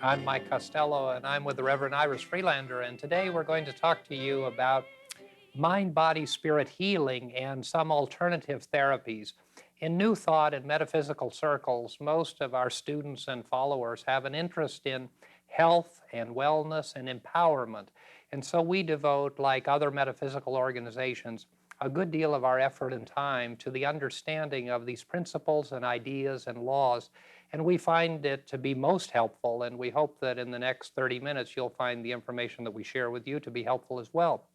I'm Mike Costello, and I'm with the Reverend Iris Freelander, and today we're going to talk to you about mind, body, spirit healing and some alternative therapies. In New Thought and metaphysical circles, most of our students and followers have an interest in health and wellness and empowerment. And so we devote, like other metaphysical organizations, a good deal of our effort and time to the understanding of these principles and ideas and laws. And we find it to be most helpful, and we hope that in the next 30 minutes you'll find the information that we share with you to be helpful as well.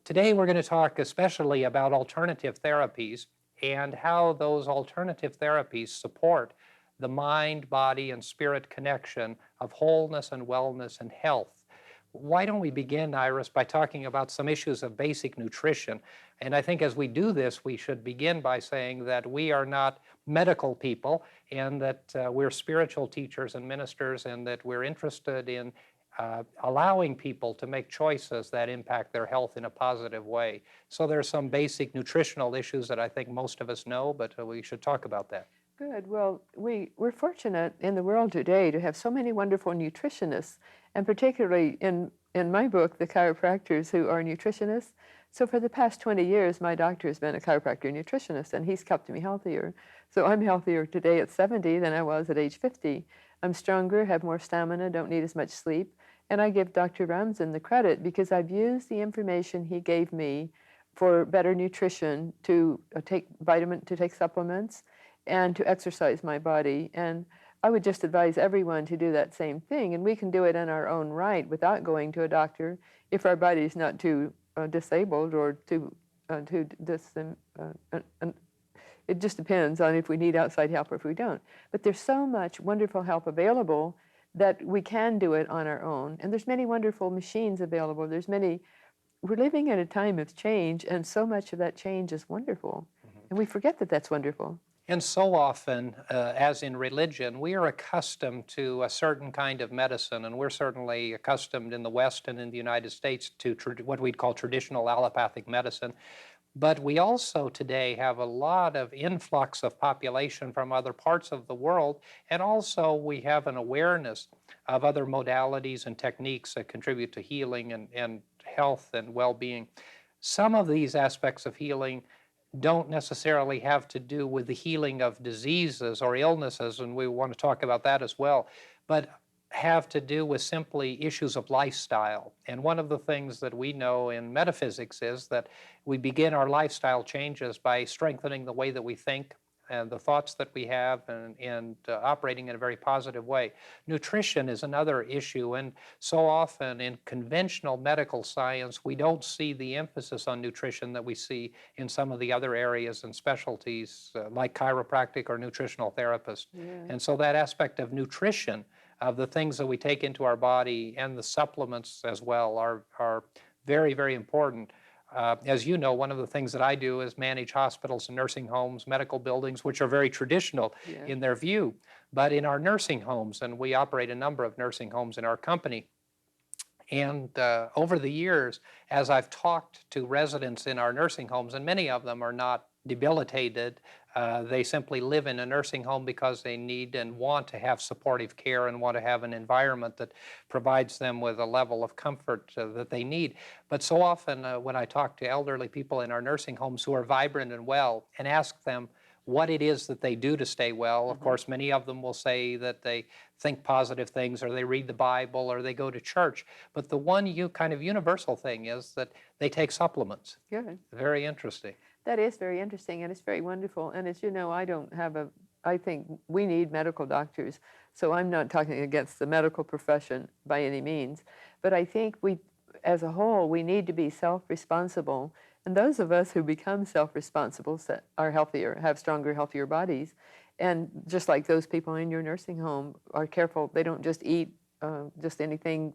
Today we're going to talk especially about alternative therapies and how those alternative therapies support the mind, body, and spirit connection of wholeness and wellness and health. Why don't we begin, Iris, by talking about some issues of basic nutrition? And I think as we do this, we should begin by saying that we are not medical people and that we're spiritual teachers and ministers and that we're interested in allowing people to make choices that impact their health in a positive way. So there's some basic nutritional issues that I think most of us know, but we should talk about that. Good. Well, we're fortunate in the world today to have so many wonderful nutritionists, and particularly in my book, the chiropractors who are nutritionists. So for the past 20 years, my doctor has been a chiropractor nutritionist, and he's kept me healthier. So I'm healthier today at 70 than I was at age 50. I'm stronger, have more stamina, don't need as much sleep. And I give Dr. Ramzan the credit because I've used the information he gave me for better nutrition to take supplements, and to exercise my body. And I would just advise everyone to do that same thing. And we can do it in our own right without going to a doctor if our body is not too disabled or it just depends on if we need outside help or if we don't. But there's so much wonderful help available that we can do it on our own. And there's many wonderful machines available. We're living at a time of change, and so much of that change is wonderful. And we forget that that's wonderful. And so often, as in religion, we are accustomed to a certain kind of medicine, and we're certainly accustomed in the West and in the United States to what we'd call traditional allopathic medicine. But we also today have a lot of influx of population from other parts of the world, and also we have an awareness of other modalities and techniques that contribute to healing and health and well-being. Some of these aspects of healing don't necessarily have to do with the healing of diseases or illnesses, and we want to talk about that as well, but have to do with simply issues of lifestyle. And one of the things that we know in metaphysics is that we begin our lifestyle changes by strengthening the way that we think and the thoughts that we have and operating in a very positive way. Nutrition is another issue, and so often in conventional medical science, we don't see the emphasis on nutrition that we see in some of the other areas and specialties like chiropractic or nutritional therapists. Yeah. And so that aspect of nutrition, of the things that we take into our body and the supplements as well are very, very important. As you know, one of the things that I do is manage hospitals and nursing homes, medical buildings, which are very traditional in their view. But in our nursing homes, and we operate a number of nursing homes in our company, and over the years, as I've talked to residents in our nursing homes, and many of them are not debilitated, they simply live in a nursing home because they need and want to have supportive care and want to have an environment that provides them with a level of comfort that they need. But so often when I talk to elderly people in our nursing homes who are vibrant and well and ask them what it is that they do to stay well, of course, many of them will say that they think positive things or they read the Bible or they go to church. But the one kind of universal thing is that they take supplements. Good. Very interesting. That is very interesting, and it's very wonderful. And as you know, I think we need medical doctors, so I'm not talking against the medical profession by any means. But I think as a whole, we need to be self-responsible. And those of us who become self-responsible are healthier, have stronger, healthier bodies. And just like those people in your nursing home are careful, they don't just eat just anything.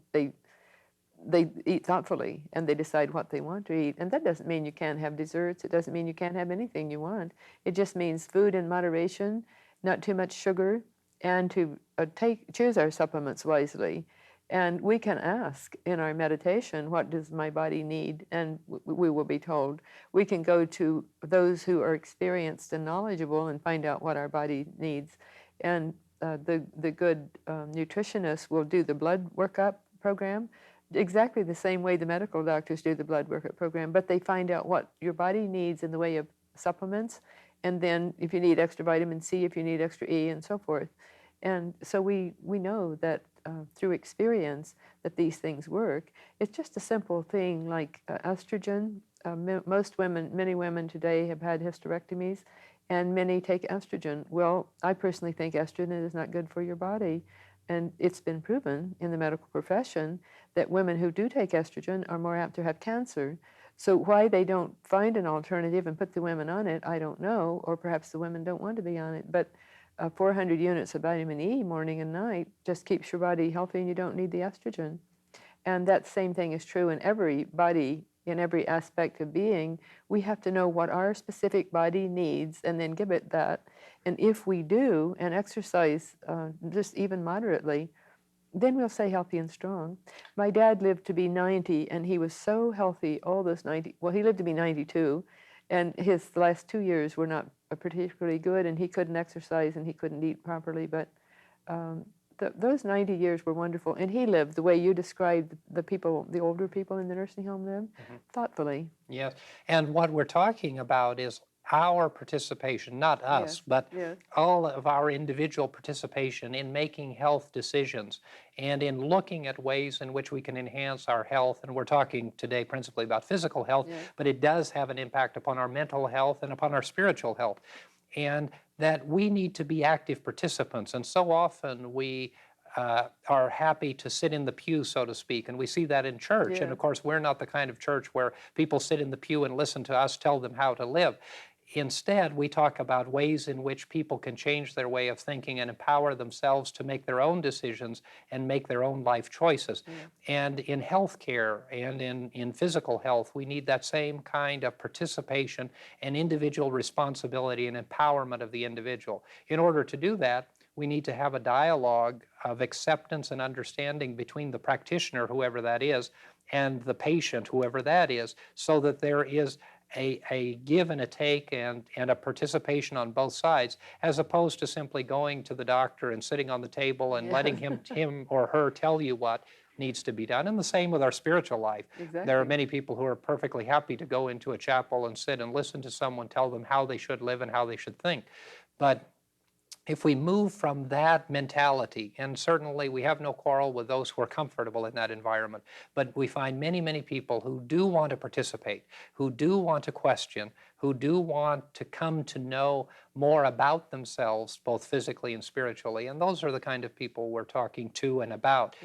They eat thoughtfully, and they decide what they want to eat. And that doesn't mean you can't have desserts. It doesn't mean you can't have anything you want. It just means food in moderation, not too much sugar, and to choose our supplements wisely. And we can ask in our meditation, what does my body need? And we will be told. We can go to those who are experienced and knowledgeable and find out what our body needs. And the good nutritionist will do the blood workup program exactly the same way the medical doctors do the blood workup program, but they find out what your body needs in the way of supplements, and then if you need extra vitamin C, if you need extra E, and so forth. And so we know that through experience that these things work. It's just a simple thing like estrogen. Most women, many women today have had hysterectomies, and many take estrogen. Well, I personally think estrogen is not good for your body. And it's been proven in the medical profession that women who do take estrogen are more apt to have cancer. So why they don't find an alternative and put the women on it, I don't know, or perhaps the women don't want to be on it. But 400 units of vitamin E morning and night just keeps your body healthy, and you don't need the estrogen. And that same thing is true in every body, in every aspect of being. We have to know what our specific body needs and then give it that. And if we do, and exercise just even moderately, then we'll stay healthy and strong. My dad lived to be 90, and he was so healthy all those 90. Well, he lived to be 92, and his last 2 years were not particularly good, and he couldn't exercise and he couldn't eat properly. But those 90 years were wonderful, and he lived the way you described the people, the older people in the nursing home live, thoughtfully. Yes, and what we're talking about is our participation, not us, Yes, but yes. all of our individual participation in making health decisions and in looking at ways in which we can enhance our health. And we're talking today principally about physical health, Yes. but it does have an impact upon our mental health and upon our spiritual health. And that we need to be active participants. And so often we are happy to sit in the pew, so to speak, and we see that in church. Yes. And of course, we're not the kind of church where people sit in the pew and listen to us tell them how to live. Instead, we talk about ways in which people can change their way of thinking and empower themselves to make their own decisions and make their own life choices. And in healthcare and in physical health, we need that same kind of participation and individual responsibility and empowerment of the individual. In order to do that, we need to have a dialogue of acceptance and understanding between the practitioner, whoever that is, and the patient, whoever that is, so that there is a give and a take and a participation on both sides, as opposed to simply going to the doctor and sitting on the table and letting him or her tell you what needs to be done. And the same with our spiritual life. Exactly. There are many people who are perfectly happy to go into a chapel and sit and listen to someone tell them how they should live and how they should think. But if we move from that mentality, and certainly we have no quarrel with those who are comfortable in that environment, but we find many, many people who do want to participate, who do want to question, who do want to come to know more about themselves, both physically and spiritually, and those are the kind of people we're talking to and about.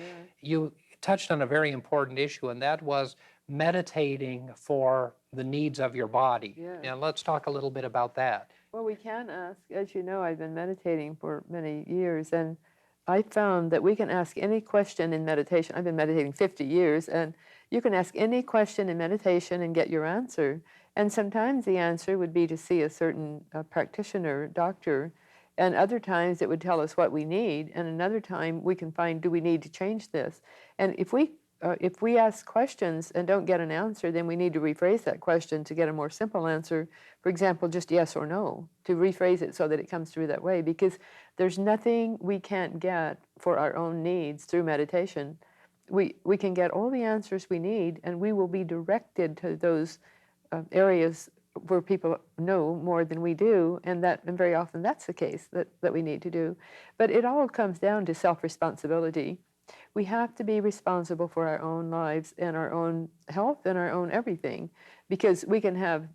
You touched on a very important issue, and that was meditating for the needs of your body. And let's talk a little bit about that. Well, we can ask. As you know, I've been meditating for many years, and I found that we can ask any question in meditation. I've been meditating 50 years, and you can ask any question in meditation and get your answer. And sometimes the answer would be to see a certain practitioner, doctor, and other times it would tell us what we need, and another time we can find, do we need to change this? And if we ask questions and don't get an answer, then we need to rephrase that question to get a more simple answer. For example, just yes or no, to rephrase it so that it comes through that way, because there's nothing we can't get for our own needs through meditation. We can get all the answers we need, and we will be directed to those areas where people know more than we do, and very often that's the case that we need to do. But it all comes down to self-responsibility. We have to be responsible for our own lives and our own health and our own everything, because we can have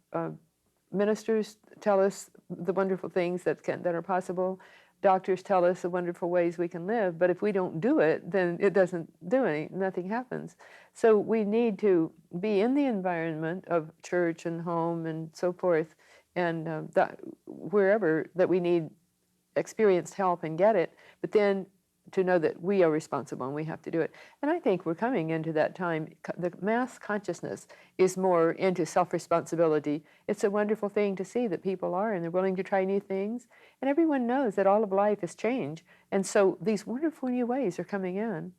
ministers tell us the wonderful things that are possible. Doctors tell us the wonderful ways we can live, but if we don't do it, then it doesn't do nothing happens. So we need to be in the environment of church and home and so forth, and wherever that we need experienced help and get it, but then to know that we are responsible and we have to do it. And I think we're coming into that time. The mass consciousness is more into self-responsibility. It's a wonderful thing to see that people are, and they're willing to try new things. And everyone knows that all of life is change. And so these wonderful new ways are coming in.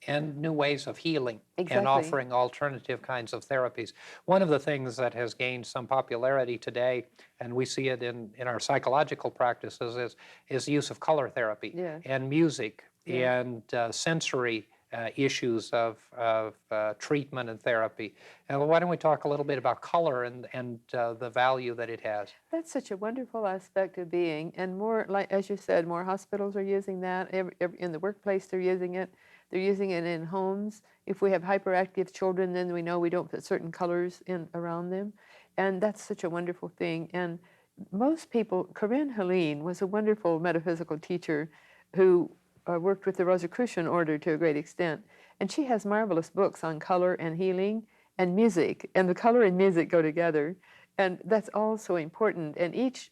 and new ways of healing and Exactly. offering alternative kinds of therapies. One of the things that has gained some popularity today, and we see it in our psychological practices, is the use of color therapy Yes. and music Yes. and sensory issues of treatment and therapy. And why don't we talk a little bit about color and the value that it has? That's such a wonderful aspect of being, and more, like as you said, more hospitals are using that. In the workplace, they're using it. They're using it in homes. If we have hyperactive children, then we know we don't put certain colors in around them, and that's such a wonderful thing. And most people, Corinne Helene was a wonderful metaphysical teacher who worked with the Rosicrucian order to a great extent, and she has marvelous books on color and healing and music, and the color and music go together. And that's all so important. And each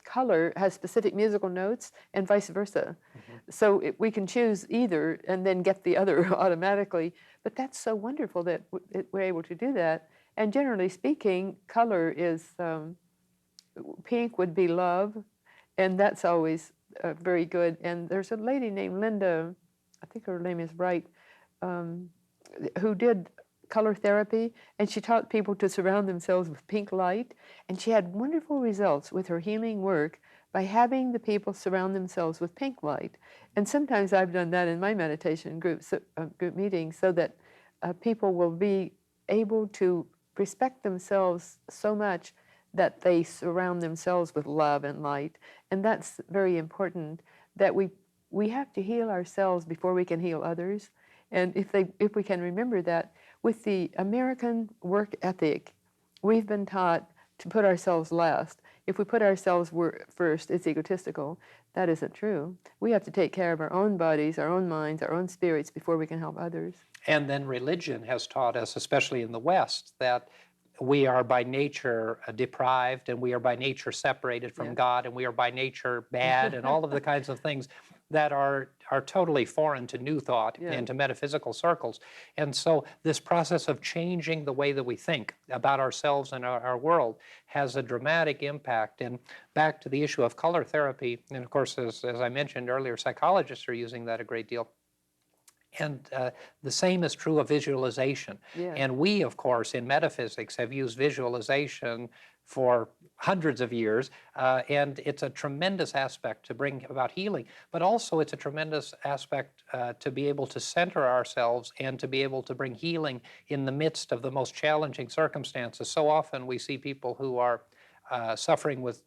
color has specific musical notes and vice versa. So we can choose either and then get the other automatically. But that's so wonderful that we're able to do that. And generally speaking, color is pink would be love. And that's always very good. And there's a lady named Linda, I think her name is Wright, who did color therapy, and she taught people to surround themselves with pink light, and she had wonderful results with her healing work by having the people surround themselves with pink light. And sometimes I've done that in my meditation groups, group meetings, so that people will be able to respect themselves so much that they surround themselves with love and light. And that's very important, that we have to heal ourselves before we can heal others. And if we can remember that, with the American work ethic, we've been taught to put ourselves last. If we put ourselves first, it's egotistical. That isn't true. We have to take care of our own bodies, our own minds, our own spirits before we can help others. And then religion has taught us, especially in the West, that we are by nature deprived, and we are by nature separated from God, and we are by nature bad, and all of the kinds of things that are totally foreign to New Thought and to metaphysical circles. And so this process of changing the way that we think about ourselves and our world has a dramatic impact. And back to the issue of color therapy, and of course, as I mentioned earlier, psychologists are using that a great deal. And the same is true of visualization. Yes. And we, of course, in metaphysics have used visualization for hundreds of years, and it's a tremendous aspect to bring about healing, but also it's a tremendous aspect to be able to center ourselves and to be able to bring healing in the midst of the most challenging circumstances. So often we see people who are suffering with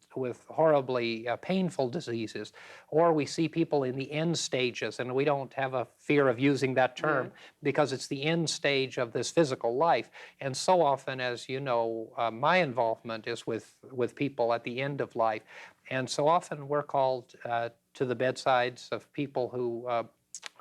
horribly painful diseases, or we see people in the end stages, and we don't have a fear of using that term because it's the end stage of this physical life. And so often, as you know, my involvement is with people at the end of life, and so often we're called to the bedsides of people who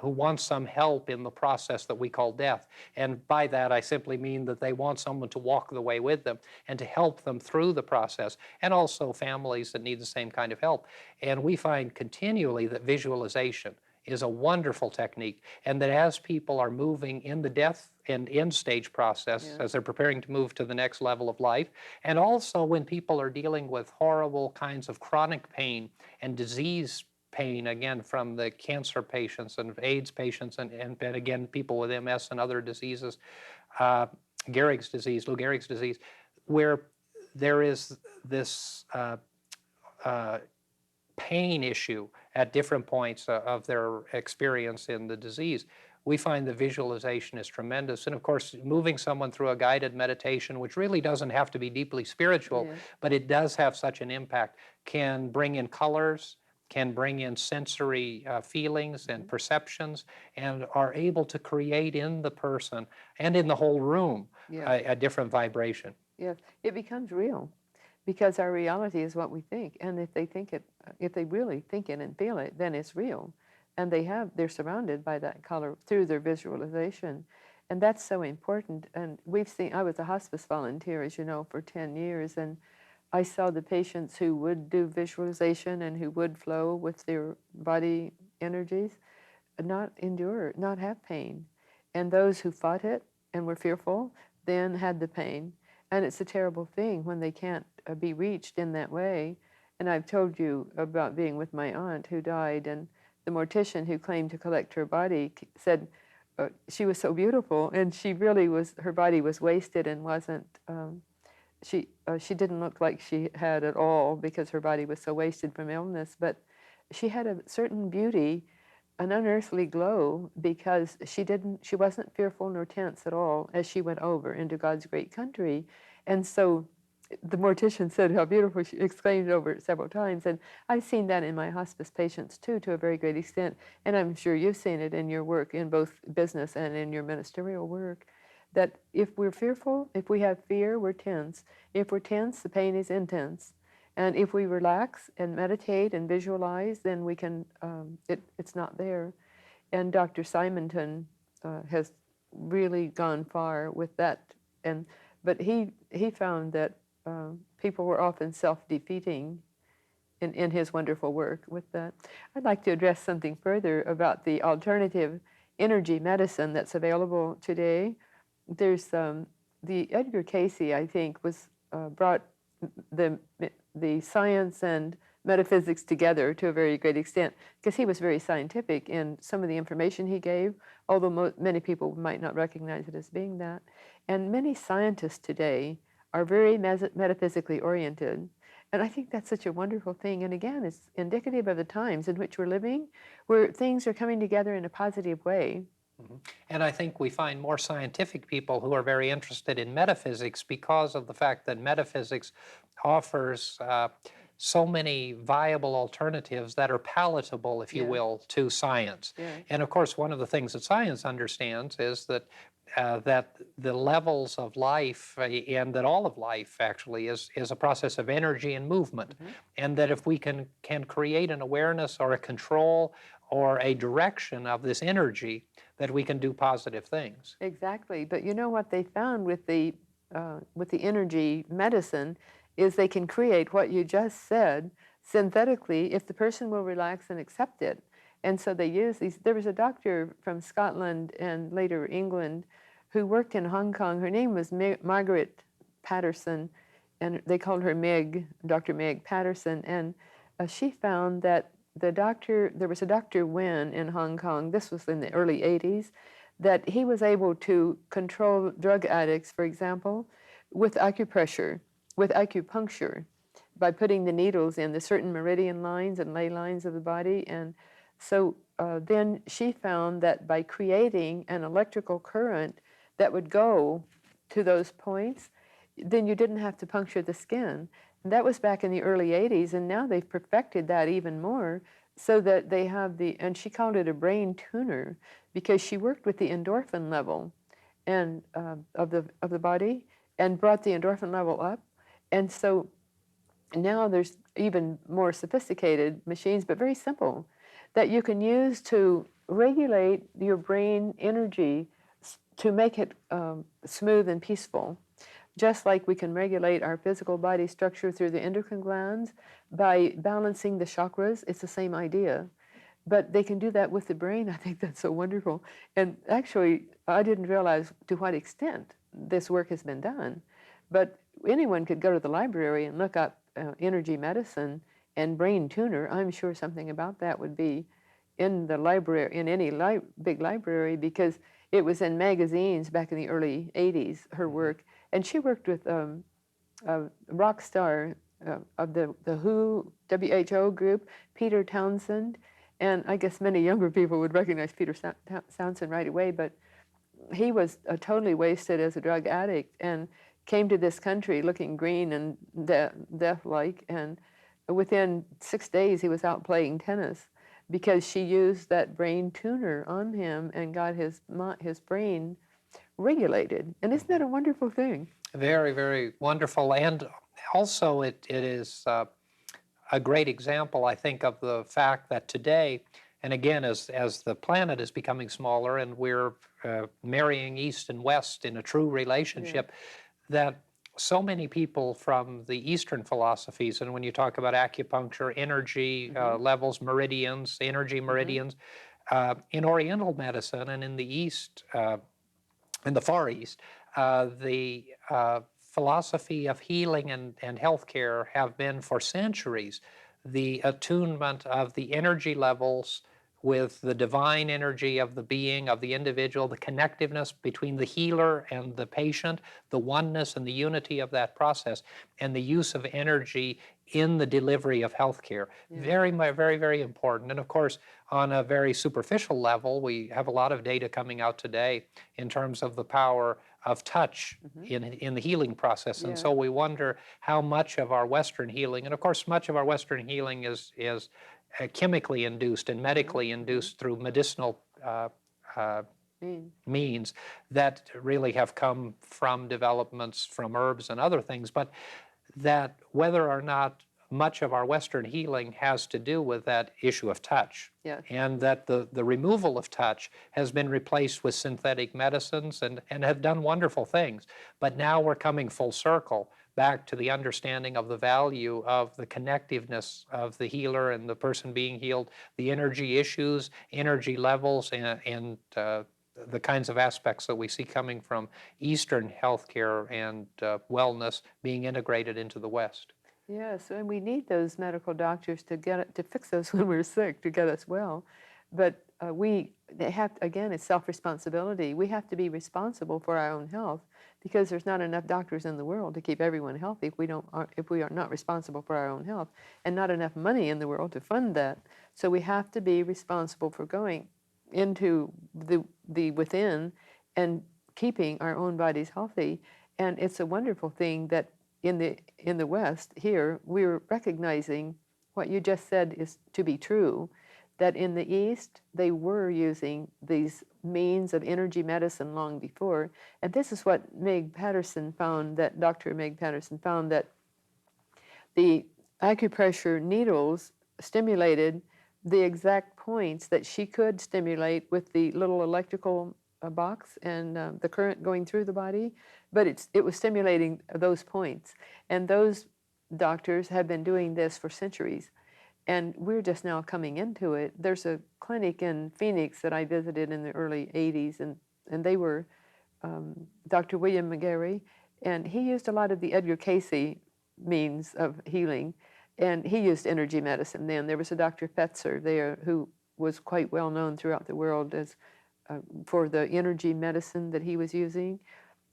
want some help in the process that we call death. And by that, I simply mean that they want someone to walk the way with them and to help them through the process, and also families that need the same kind of help. And we find continually that visualization is a wonderful technique, and that as people are moving in the death and end stage process, as they're preparing to move to the next level of life, and also when people are dealing with horrible kinds of chronic pain and disease pain, again, from the cancer patients and AIDS patients, and again, people with MS and other diseases, Gehrig's disease, Lou Gehrig's disease, where there is this pain issue at different points of their experience in the disease. We find the visualization is tremendous. And of course, moving someone through a guided meditation, which really doesn't have to be deeply spiritual, but it does have such an impact, can bring in colors, can bring in sensory feelings and perceptions, and are able to create in the person and in the whole room a different vibration. Yes, it becomes real, because our reality is what we think, and if they really think it and feel it, then it's real, and they're surrounded by that color through their visualization, and that's so important. And I was a hospice volunteer, as you know, for 10 years, and I saw the patients who would do visualization and who would flow with their body energies not have pain. And those who fought it and were fearful then had the pain. And it's a terrible thing when they can't be reached in that way. And I've told you about being with my aunt who died, and the mortician who claimed to collect her body said, she was so beautiful, and she really was. Her body was wasted and wasn't. She didn't look like she had at all because her body was so wasted from illness. But she had a certain beauty, an unearthly glow, because she wasn't fearful nor tense at all as she went over into God's great country. And so the mortician said how beautiful, she exclaimed over it several times. And I've seen that in my hospice patients too, to a very great extent. And I'm sure you've seen it in your work, in both business and in your ministerial work, that if we're fearful, if we have fear, we're tense. If we're tense, the pain is intense. And if we relax and meditate and visualize, then we can, it's not there. And Dr. Simonton has really gone far with that. But he found that people were often self-defeating in his wonderful work with that. I'd like to address something further about the alternative energy medicine that's available today. There's the Edgar Casey, I think, was brought the science and metaphysics together to a very great extent, because he was very scientific in some of the information he gave, although many people might not recognize it as being that. And many scientists today are very metaphysically oriented. And I think that's such a wonderful thing. And again, it's indicative of the times in which we're living, where things are coming together in a positive way. Mhm. And I think we find more scientific people who are very interested in metaphysics because of the fact that metaphysics offers so many viable alternatives that are palatable, if you Yeah. will, to science. Yeah. And of course, one of the things that science understands is that that the levels of life and that all of life actually is a process of energy and movement. Mhm. And that if we can create an awareness or a control or a direction of this energy, that we can do positive things. Exactly. But you know what they found with the energy medicine is they can create what you just said synthetically if the person will relax and accept it. And so they use these. There was a doctor from Scotland and later England who worked in Hong Kong. Her name was Margaret Patterson, and they called her Meg, Dr. Meg Patterson. And she found that there was a Dr. Wen in Hong Kong, this was in the early 80s, that he was able to control drug addicts, for example, with acupressure, with acupuncture, by putting the needles in the certain meridian lines and ley lines of the body. And so then she found that by creating an electrical current that would go to those points, then you didn't have to puncture the skin. And that was back in the early 80s, and now they've perfected that even more so that they have and she called it a brain tuner, because she worked with the endorphin level and of the body and brought the endorphin level up. And so now there's even more sophisticated machines, but very simple, that you can use to regulate your brain energy to make it smooth and peaceful. Just like we can regulate our physical body structure through the endocrine glands by balancing the chakras, it's the same idea. But they can do that with the brain. I think that's so wonderful. And actually, I didn't realize to what extent this work has been done. But anyone could go to the library and look up energy medicine and brain tuner. I'm sure something about that would be in the library, in any big library, because it was in magazines back in the early 80s, her work. And she worked with a rock star of the WHO group, Peter Townsend. And I guess many younger people would recognize Peter Townsend right away, but he was totally wasted as a drug addict and came to this country looking green and death-like. And within 6 days, he was out playing tennis because she used that brain tuner on him and got his brain regulated. And isn't that a wonderful thing? Very, very wonderful. And also it is a great example, I think, of the fact that today, and again, as the planet is becoming smaller and we're marrying East and West in a true relationship, that so many people from the Eastern philosophies, and when you talk about acupuncture, energy levels, meridians, energy meridians, in Oriental medicine and in the East, in the Far East, the philosophy of healing and healthcare have been for centuries the attunement of the energy levels with the divine energy of the being, of the individual, the connectiveness between the healer and the patient, the oneness and the unity of that process, and the use of energy in the delivery of healthcare. Yeah. Very, very important. And of course, on a very superficial level, we have a lot of data coming out today in terms of the power of touch in the healing process. And so we wonder how much of our Western healing, and of course, much of our Western healing is chemically induced and medically induced through medicinal means that really have come from developments from herbs and other things, but that whether or not much of our Western healing has to do with that issue of touch. Yes. And that the removal of touch has been replaced with synthetic medicines and have done wonderful things. But now we're coming full circle back to the understanding of the value of the connectiveness of the healer and the person being healed, the energy issues, energy levels, and the kinds of aspects that we see coming from Eastern healthcare and wellness being integrated into the West. Yes, and we need those medical doctors to fix us when we're sick, to get us well. But they have, again, it's self-responsibility. We have to be responsible for our own health because there's not enough doctors in the world to keep everyone healthy if we are not responsible for our own health, and not enough money in the world to fund that. So we have to be responsible for going into the within and keeping our own bodies healthy. And it's a wonderful thing that in the West here, we're recognizing what you just said is to be true, that in the East, they were using these means of energy medicine long before. And this is what Dr. Meg Patterson found, that the acupressure needles stimulated the exact points that she could stimulate with the little electrical box and the current going through the body, but it was stimulating those points. And those doctors have been doing this for centuries, and we're just now coming into it. There's a clinic in Phoenix that I visited in the early 80s, and they were Dr. William McGarry, and he used a lot of the Edgar Cayce means of healing, and he used energy medicine then. There was a Dr. Fetzer there who was quite well known throughout the world as for the energy medicine that he was using.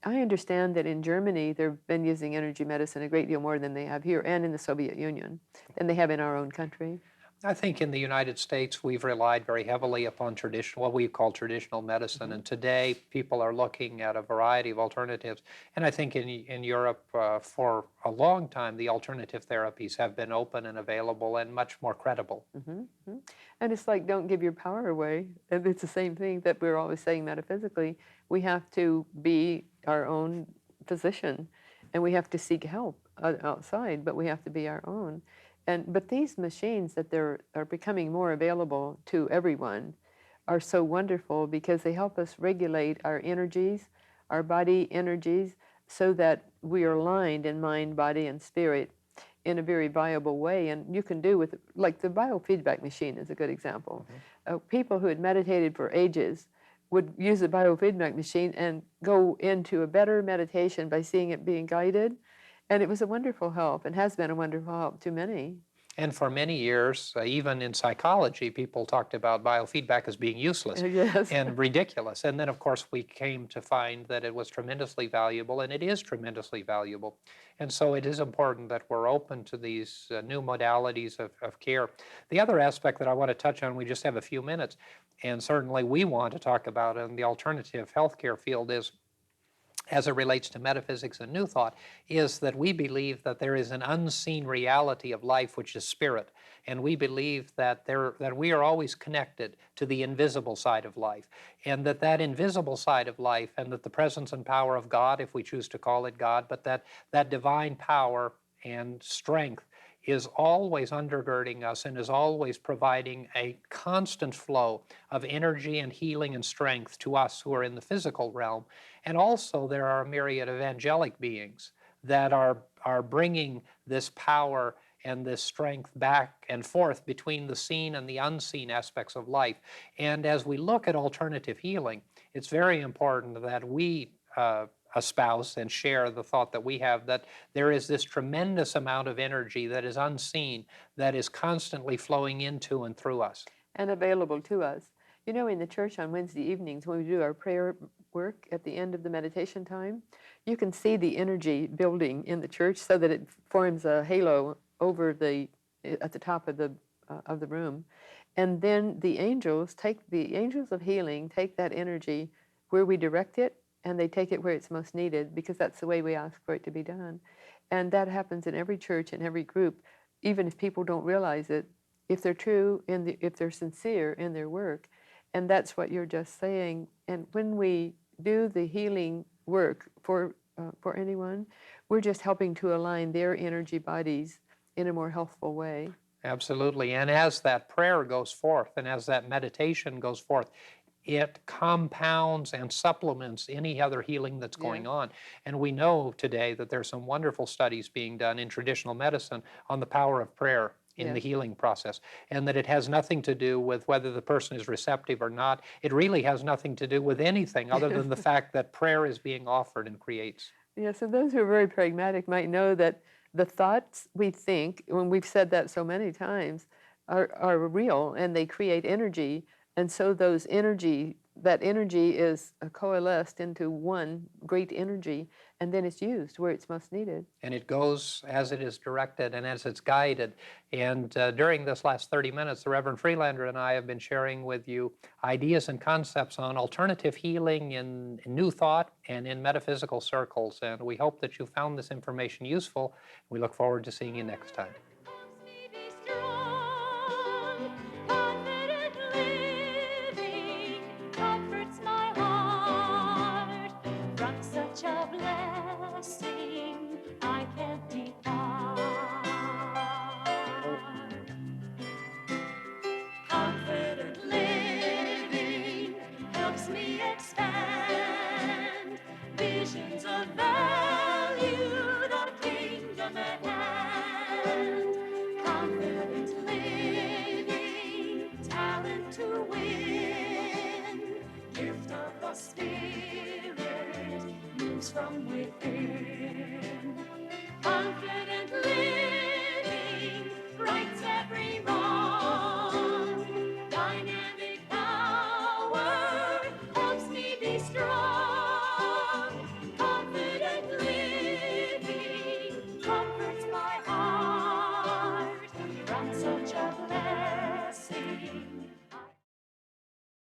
I understand that in Germany, they've been using energy medicine a great deal more than they have here, and in the Soviet Union, than they have in our own country. I think in the United States, we've relied very heavily upon what we call traditional medicine. And today, people are looking at a variety of alternatives. And I think in Europe, for a long time, the alternative therapies have been open and available and much more credible. And it's like, don't give your power away. And it's the same thing that we're always saying metaphysically. We have to be our own physician, and we have to seek help outside, but we have to be our own. But these machines that are becoming more available to everyone are so wonderful because they help us regulate our energies, our body energies, so that we are aligned in mind, body, and spirit in a very viable way. And you can do with, like the biofeedback machine is a good example. People who had meditated for ages would use a biofeedback machine and go into a better meditation by seeing it being guided. And it was a wonderful help, and has been a wonderful help to many. And for many years, even in psychology, people talked about biofeedback as being useless and ridiculous. And then, of course, we came to find that it was tremendously valuable, and it is tremendously valuable. And so it is important that we're open to these new modalities of care. The other aspect that I want to touch on, we just have a few minutes, and certainly we want to talk about in the alternative healthcare field is, as it relates to metaphysics and New Thought, is that we believe that there is an unseen reality of life, which is spirit. And we believe that we are always connected to the invisible side of life. And that invisible side of life, and that the presence and power of God, if we choose to call it God, but that divine power and strength is always undergirding us and is always providing a constant flow of energy and healing and strength to us who are in the physical realm. And also there are a myriad of angelic beings that are bringing this power and this strength back and forth between the seen and the unseen aspects of life. And as we look at alternative healing, it's very important that we espouse and share the thought that we have, that there is this tremendous amount of energy that is unseen, that is constantly flowing into and through us. and available to us. You know, in the church on Wednesday evenings, when we do our prayer work at the end of the meditation time, you can see the energy building in the church so that it forms a halo over at the top of the room. And then the angels of healing take that energy where we direct it, and they take it where it's most needed, because that's the way we ask for it to be done. And that happens in every church, in every group, even if people don't realize it, if they're true, if they're sincere in their work. And that's what you're just saying. And when we do the healing work for anyone, we're just helping to align their energy bodies in a more healthful way. Absolutely. And as that prayer goes forth and as that meditation goes forth, it compounds and supplements any other healing that's going on. And we know today that there's some wonderful studies being done in traditional medicine on the power of prayer in the healing process, and that it has nothing to do with whether the person is receptive or not. It really has nothing to do with anything other than the fact that prayer is being offered and creates. Yeah, so those who are very pragmatic might know that the thoughts we think, when we've said that so many times, are real, and they create energy. And so that energy is coalesced into one great energy, and then it's used where it's most needed. And it goes as it is directed and as it's guided. And during this last 30 minutes, the Reverend Freelander and I have been sharing with you ideas and concepts on alternative healing in New Thought and in metaphysical circles. And we hope that you found this information useful. We look forward to seeing you next time. Visions of value, the kingdom at hand. Confident living, talent to win. Gift of the Spirit moves from within.